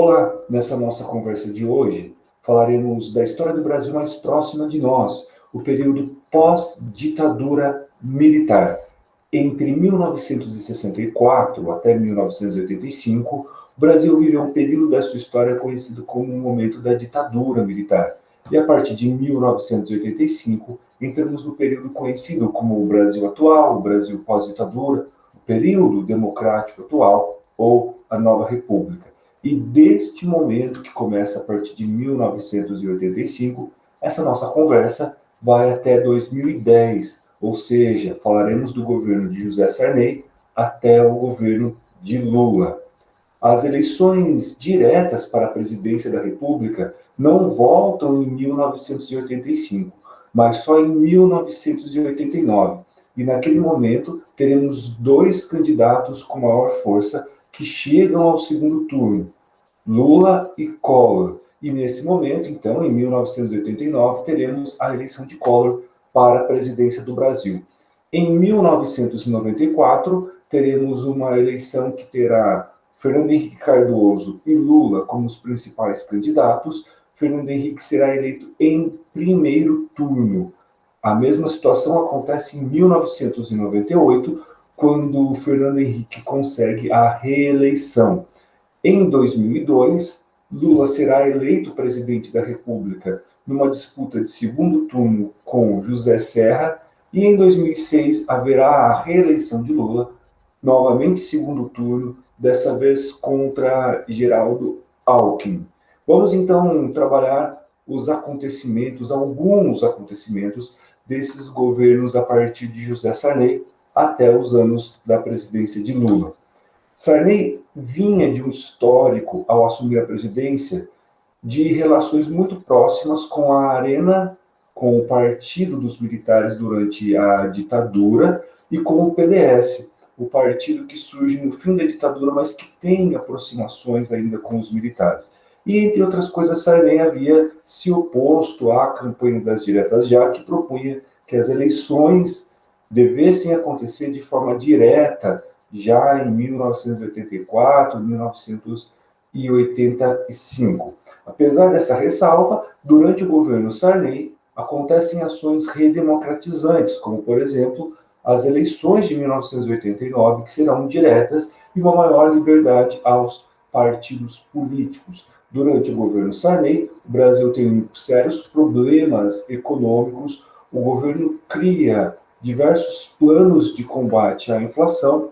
Olá, nessa nossa conversa de hoje, falaremos da história do Brasil mais próxima de nós, o período pós-ditadura militar. Entre 1964 até 1985, o Brasil viveu um período da sua história conhecido como o momento da ditadura militar. E a partir de 1985, entramos no período conhecido como o Brasil atual, o Brasil pós-ditadura, o período democrático atual ou a nova república. E deste momento, que começa a partir de 1985, essa nossa conversa vai até 2010, ou seja, falaremos do governo de José Sarney até o governo de Lula. As eleições diretas para a presidência da República não voltam em 1985, mas só em 1989. E naquele momento teremos dois candidatos com maior força que chegam ao segundo turno, Lula e Collor. E nesse momento, então, em 1989, teremos a eleição de Collor para a presidência do Brasil. Em 1994, teremos uma eleição que terá Fernando Henrique Cardoso e Lula como os principais candidatos. Fernando Henrique será eleito em primeiro turno. A mesma situação acontece em 1998, quando Fernando Henrique consegue a reeleição. Em 2002, Lula será eleito presidente da República numa disputa de segundo turno com José Serra, e em 2006 haverá a reeleição de Lula, novamente segundo turno, dessa vez contra Geraldo Alckmin. Vamos então trabalhar os acontecimentos, alguns acontecimentos desses governos a partir de José Sarney até os anos da presidência de Lula. Sarney vinha de um histórico, ao assumir a presidência, de relações muito próximas com a Arena, com o Partido dos Militares durante a ditadura, e com o PDS, o partido que surge no fim da ditadura, mas que tem aproximações ainda com os militares. E, entre outras coisas, Sarney havia se oposto à campanha das diretas já, que propunha que as eleições devessem acontecer de forma direta, já em 1984, 1985. Apesar dessa ressalva, durante o governo Sarney, acontecem ações redemocratizantes, como, por exemplo, as eleições de 1989, que serão diretas, e uma maior liberdade aos partidos políticos. Durante o governo Sarney, o Brasil tem sérios problemas econômicos, o governo cria diversos planos de combate à inflação,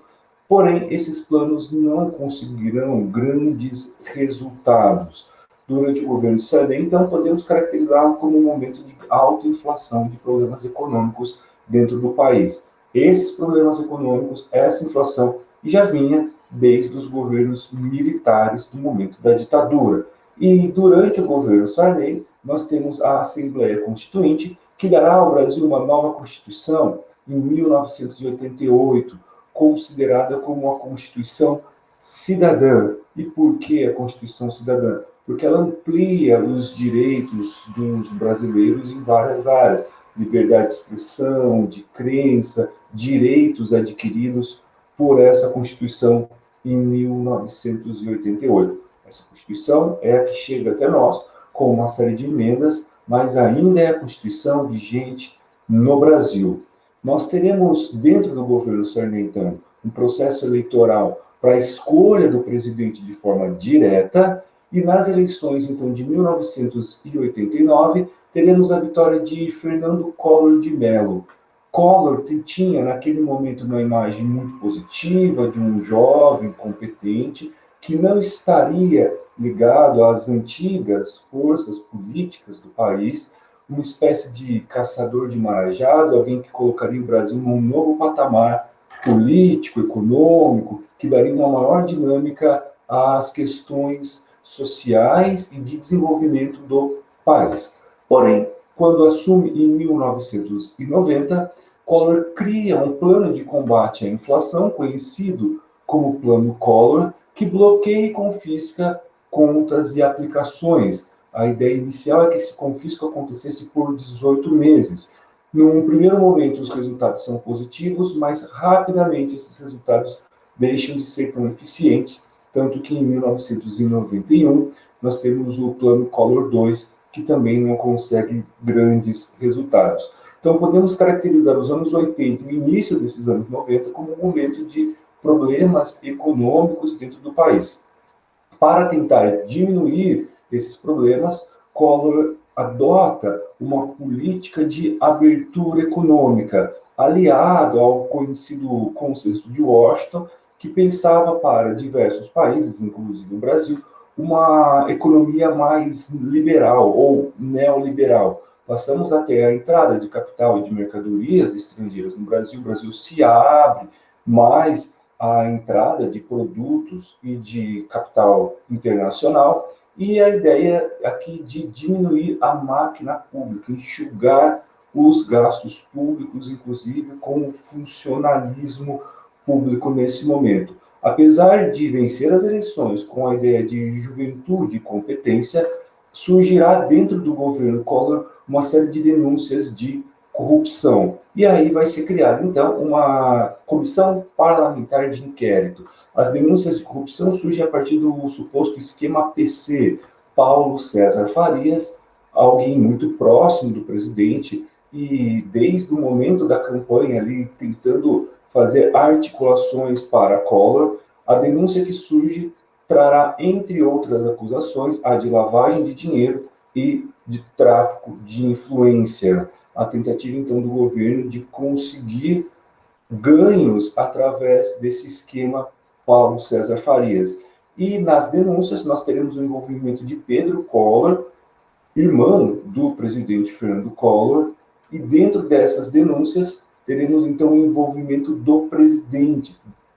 porém, esses planos não conseguirão grandes resultados. Durante o governo de Sarney, então, podemos caracterizá-lo como um momento de alta inflação, de problemas econômicos dentro do país. Esses problemas econômicos, essa inflação, já vinha desde os governos militares do momento da ditadura. E durante o governo Sarney, nós temos a Assembleia Constituinte, que dará ao Brasil uma nova Constituição em 1988, considerada como uma Constituição cidadã. E por que a Constituição cidadã? Porque ela amplia os direitos dos brasileiros em várias áreas. Liberdade de expressão, de crença, direitos adquiridos por essa Constituição em 1988. Essa Constituição é a que chega até nós com uma série de emendas, mas ainda é a Constituição vigente no Brasil. Nós teremos, dentro do governo Sarney, então, um processo eleitoral para a escolha do presidente de forma direta, e nas eleições, então, de 1989, teremos a vitória de Fernando Collor de Mello. Collor tinha, naquele momento, uma imagem muito positiva de um jovem competente que não estaria ligado às antigas forças políticas do país, uma espécie de caçador de marajás, alguém que colocaria o Brasil num novo patamar político, econômico, que daria uma maior dinâmica às questões sociais e de desenvolvimento do país. Porém, quando assume em 1990, Collor cria um plano de combate à inflação, conhecido como Plano Collor, que bloqueia e confisca contas e aplicações. A ideia inicial é que esse confisco acontecesse por 18 meses. Num primeiro momento, os resultados são positivos, mas rapidamente esses resultados deixam de ser tão eficientes tanto que em 1991 nós temos o Plano Collor II, que também não consegue grandes resultados. Então, podemos caracterizar os anos 80 e o início desses anos 90 como um momento de problemas econômicos dentro do país. Para tentar diminuir esses problemas, Collor adota uma política de abertura econômica, aliado ao conhecido Consenso de Washington, que pensava para diversos países, inclusive o Brasil, uma economia mais liberal ou neoliberal. Passamos até a entrada de capital e de mercadorias estrangeiras no Brasil. O Brasil se abre mais à entrada de produtos e de capital internacional, e a ideia aqui de diminuir a máquina pública, enxugar os gastos públicos, inclusive com o funcionalismo público nesse momento. Apesar de vencer as eleições com a ideia de juventude e competência, surgirá dentro do governo Collor uma série de denúncias de corrupção. E aí vai ser criada, então, uma comissão parlamentar de inquérito. As denúncias de corrupção surgem a partir do suposto esquema PC. Paulo César Farias, alguém muito próximo do presidente, e desde o momento da campanha ali, tentando fazer articulações para Collor, a denúncia que surge trará, entre outras acusações, a de lavagem de dinheiro e de tráfico de influência. A tentativa, então, do governo de conseguir ganhos através desse esquema Paulo César Farias. E nas denúncias nós teremos o envolvimento de Pedro Collor, irmão do presidente Fernando Collor, e dentro dessas denúncias teremos então o envolvimento do presidente.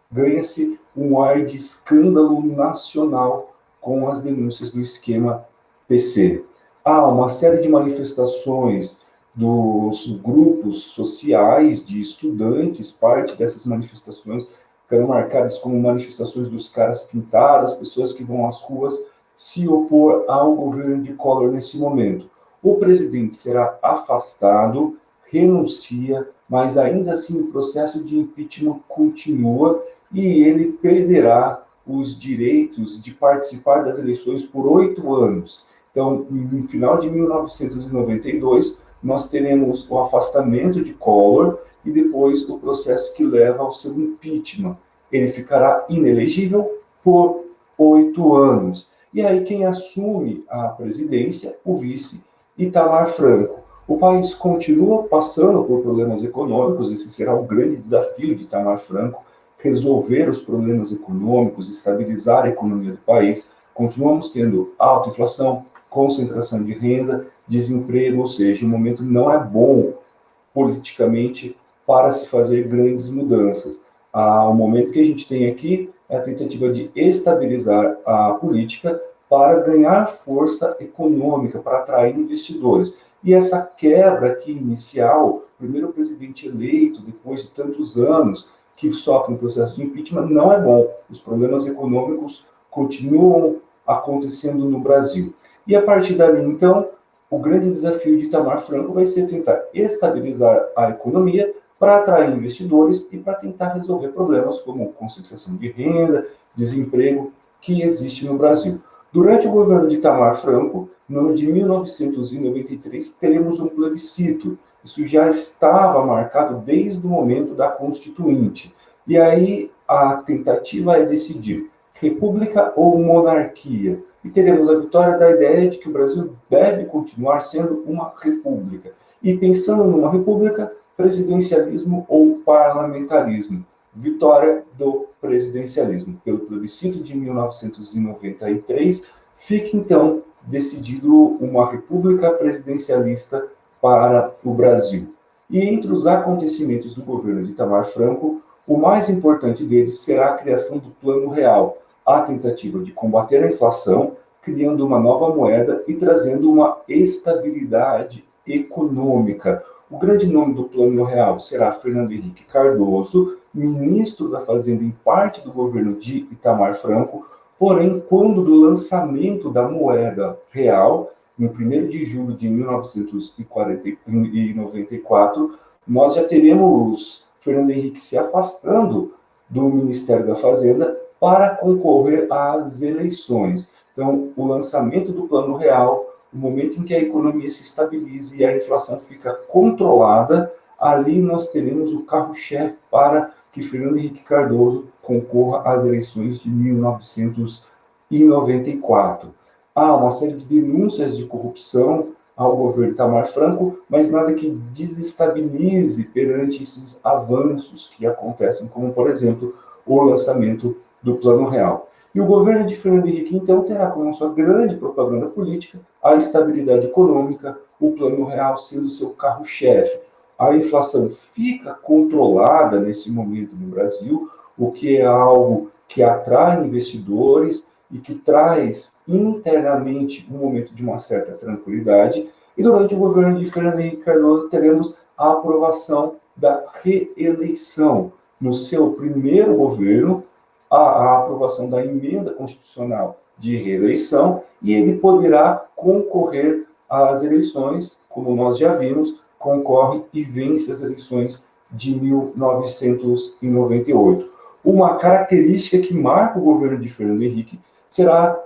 Ganha-se um ar de escândalo nacional com as denúncias do esquema PC. Há uma série de manifestações dos grupos sociais de estudantes, parte dessas manifestações ficaram marcadas como manifestações dos caras pintados, pessoas que vão às ruas se opor ao governo de Collor nesse momento. O presidente será afastado, renuncia, mas ainda assim o processo de impeachment continua e ele perderá os direitos de participar das eleições por 8 anos. Então, no final de 1992, nós teremos o afastamento de Collor e depois o processo que leva ao seu impeachment. Ele ficará inelegível por 8 anos. E aí quem assume a presidência? O vice Itamar Franco. O país continua passando por problemas econômicos, esse será o grande desafio de Itamar Franco, resolver os problemas econômicos, estabilizar a economia do país. Continuamos tendo alta inflação, concentração de renda, desemprego, ou seja, o momento não é bom politicamente para se fazer grandes mudanças. O momento que a gente tem aqui é a tentativa de estabilizar a política para ganhar força econômica, para atrair investidores. E essa quebra aqui inicial, primeiro presidente eleito, depois de tantos anos, que sofre um processo de impeachment, não é bom. Os problemas econômicos continuam acontecendo no Brasil. E a partir dali, então, o grande desafio de Itamar Franco vai ser tentar estabilizar a economia para atrair investidores e para tentar resolver problemas como concentração de renda, desemprego que existe no Brasil. Durante o governo de Itamar Franco, no ano de 1993, teremos um plebiscito. Isso já estava marcado desde o momento da Constituinte. E aí a tentativa é decidir república ou monarquia. E teremos a vitória da ideia de que o Brasil deve continuar sendo uma república. E pensando numa república, presidencialismo ou parlamentarismo. Vitória do presidencialismo. Pelo plebiscito de 1993, fica então decidido uma república presidencialista para o Brasil. E entre os acontecimentos do governo de Itamar Franco, o mais importante deles será a criação do Plano Real, a tentativa de combater a inflação, criando uma nova moeda e trazendo uma estabilidade econômica. O grande nome do Plano Real será Fernando Henrique Cardoso, ministro da Fazenda em parte do governo de Itamar Franco, porém, quando do lançamento da moeda real, em 1º de julho de 1994, nós já teremos Fernando Henrique se afastando do Ministério da Fazenda para concorrer às eleições. Então, o lançamento do Plano Real, o momento em que a economia se estabilize e a inflação fica controlada, ali nós teremos o carro-chefe para que Fernando Henrique Cardoso concorra às eleições de 1994. Há uma série de denúncias de corrupção ao governo Itamar Franco, mas nada que desestabilize perante esses avanços que acontecem, como, por exemplo, o lançamento do Plano Real. E o governo de Fernando Henrique, então, terá como sua grande propaganda política a estabilidade econômica, o Plano Real sendo seu carro-chefe. A inflação fica controlada nesse momento no Brasil, o que é algo que atrai investidores e que traz internamente um momento de uma certa tranquilidade. E durante o governo de Fernando Henrique Cardoso teremos a aprovação da reeleição. No seu primeiro governo, a aprovação da emenda constitucional de reeleição, e ele poderá concorrer às eleições, como nós já vimos, concorre e vence as eleições de 1998. Uma característica que marca o governo de Fernando Henrique será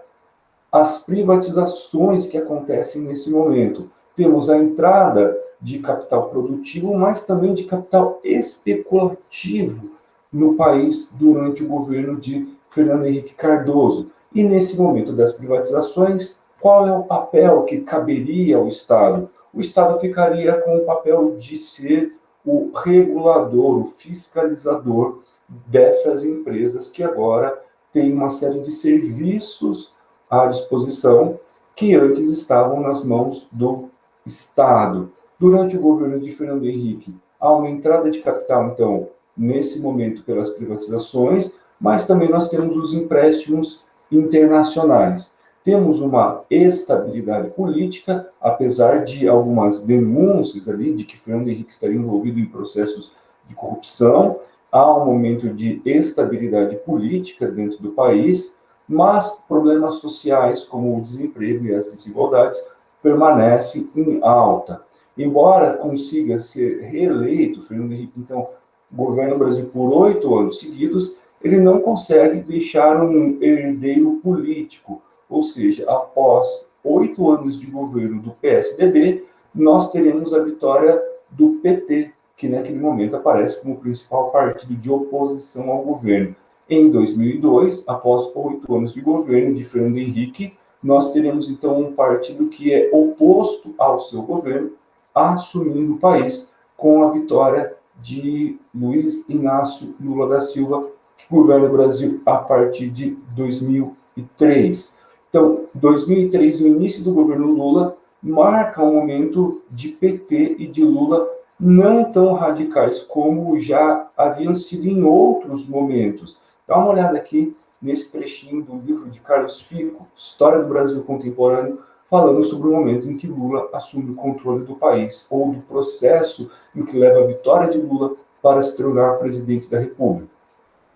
as privatizações que acontecem nesse momento. Temos a entrada de capital produtivo, mas também de capital especulativo no país durante o governo de Fernando Henrique Cardoso. E nesse momento das privatizações, qual é o papel que caberia ao Estado? O Estado ficaria com o papel de ser o regulador, o fiscalizador dessas empresas que agora têm uma série de serviços à disposição que antes estavam nas mãos do Estado. Durante o governo de Fernando Henrique, há uma entrada de capital, então, nesse momento pelas privatizações, mas também nós temos os empréstimos internacionais. Temos uma estabilidade política, apesar de algumas denúncias ali de que Fernando Henrique estaria envolvido em processos de corrupção. Há um momento de estabilidade política dentro do país, mas problemas sociais, como o desemprego e as desigualdades, permanecem em alta. Embora consiga ser reeleito, Fernando Henrique, então, governa o Brasil por 8 anos seguidos, ele não consegue deixar um herdeiro político, ou seja, após 8 anos de governo do PSDB, nós teremos a vitória do PT, que naquele momento aparece como o principal partido de oposição ao governo. Em 2002, após 8 anos de governo de Fernando Henrique, nós teremos então um partido que é oposto ao seu governo, assumindo o país com a vitória de Luiz Inácio Lula da Silva, que governa o Brasil a partir de 2003. Então, 2003, o início do governo Lula, marca um momento de PT e de Lula não tão radicais como já haviam sido em outros momentos. Dá uma olhada aqui nesse trechinho do livro de Carlos Fico, História do Brasil Contemporâneo, falando sobre o momento em que Lula assume o controle do país, ou do processo em que leva a vitória de Lula para se tornar presidente da República.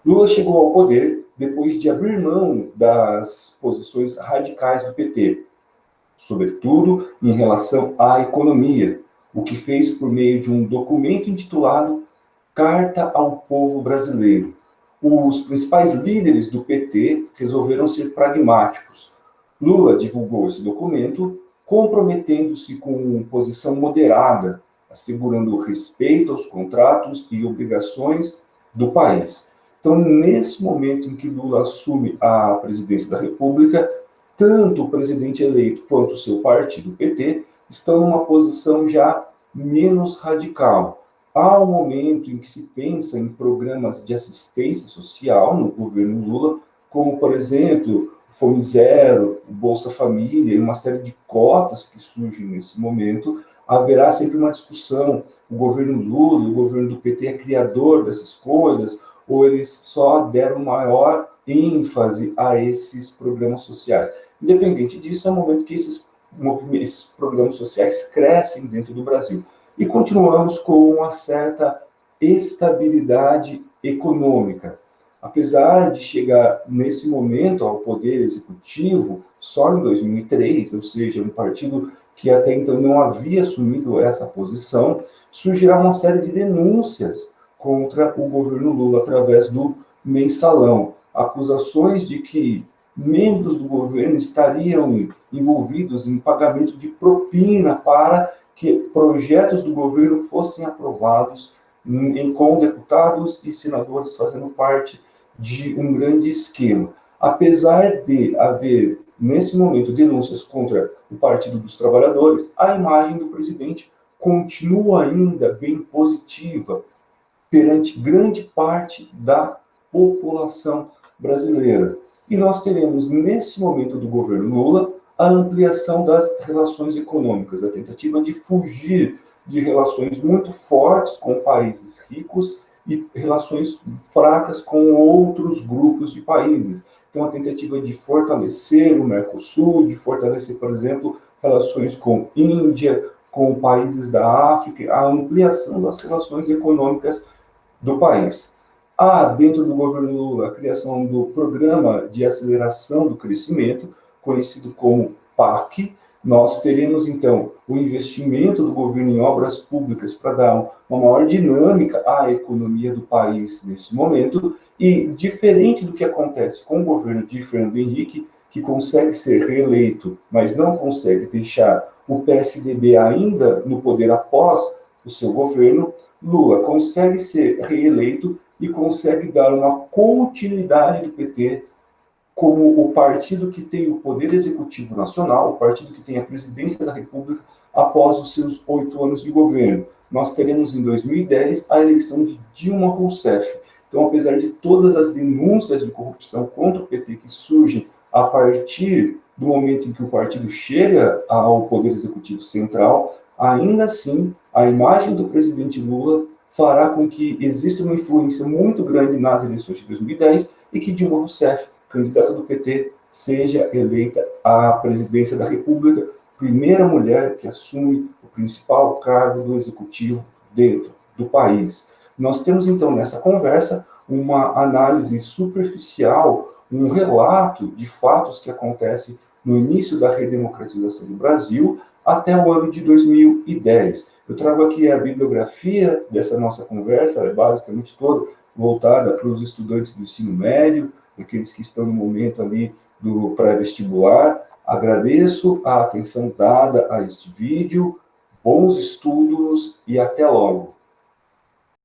Lula chegou ao poder depois de abrir mão das posições radicais do PT, sobretudo em relação à economia, o que fez por meio de um documento intitulado Carta ao Povo Brasileiro. Os principais líderes do PT resolveram ser pragmáticos. Lula divulgou esse documento, comprometendo-se com uma posição moderada, assegurando respeito aos contratos e obrigações do país. Então, nesse momento em que Lula assume a presidência da República, tanto o presidente eleito quanto o seu partido, o PT, estão numa posição já menos radical. Há um momento em que se pensa em programas de assistência social no governo Lula, como, por exemplo, Fome Zero, Bolsa Família, e uma série de cotas que surgem nesse momento. Haverá sempre uma discussão, o governo Lula e o governo do PT é criador dessas coisas, ou eles só deram maior ênfase a esses programas sociais. Independente disso, é um momento que esses programas sociais crescem dentro do Brasil. E continuamos com uma certa estabilidade econômica. Apesar de chegar nesse momento ao poder executivo só em 2003, ou seja, um partido que até então não havia assumido essa posição, surgirá uma série de denúncias contra o governo Lula através do Mensalão. acusações de que membros do governo estariam envolvidos em pagamento de propina para que projetos do governo fossem aprovados com deputados e senadores fazendo parte de um grande esquema. Apesar de haver, nesse momento, denúncias contra o Partido dos Trabalhadores, a imagem do presidente continua ainda bem positiva perante grande parte da população brasileira. E nós teremos, nesse momento do governo Lula, a ampliação das relações econômicas, a tentativa de fugir de relações muito fortes com países ricos e relações fracas com outros grupos de países. Então, a tentativa de fortalecer o Mercosul, de fortalecer, por exemplo, relações com Índia, com países da África, a ampliação das relações econômicas do país. Há, dentro do governo Lula, a criação do Programa de Aceleração do Crescimento, conhecido como PAC. Nós teremos, então, o investimento do governo em obras públicas para dar uma maior dinâmica à economia do país nesse momento, e diferente do que acontece com o governo de Fernando Henrique, que consegue ser reeleito, mas não consegue deixar o PSDB ainda no poder após o seu governo, Lula consegue ser reeleito e consegue dar uma continuidade do PT como o partido que tem o poder executivo nacional, o partido que tem a presidência da República após os seus 8 anos de governo. Nós teremos em 2010 a eleição de Dilma Rousseff. Então, apesar de todas as denúncias de corrupção contra o PT que surgem a partir do momento em que o partido chega ao poder executivo central, ainda assim, a imagem do presidente Lula fará com que exista uma influência muito grande nas eleições de 2010 e que Dilma Rousseff, candidata do PT, seja eleita à presidência da República, primeira mulher que assume o principal cargo do executivo dentro do país. Nós temos, então, nessa conversa, uma análise superficial, um relato de fatos que acontecem no início da redemocratização do Brasil até o ano de 2010. Eu trago aqui a bibliografia dessa nossa conversa, ela é basicamente toda voltada para os estudantes do ensino médio, aqueles que estão no momento ali do pré-vestibular. Agradeço a atenção dada a este vídeo, bons estudos e até logo.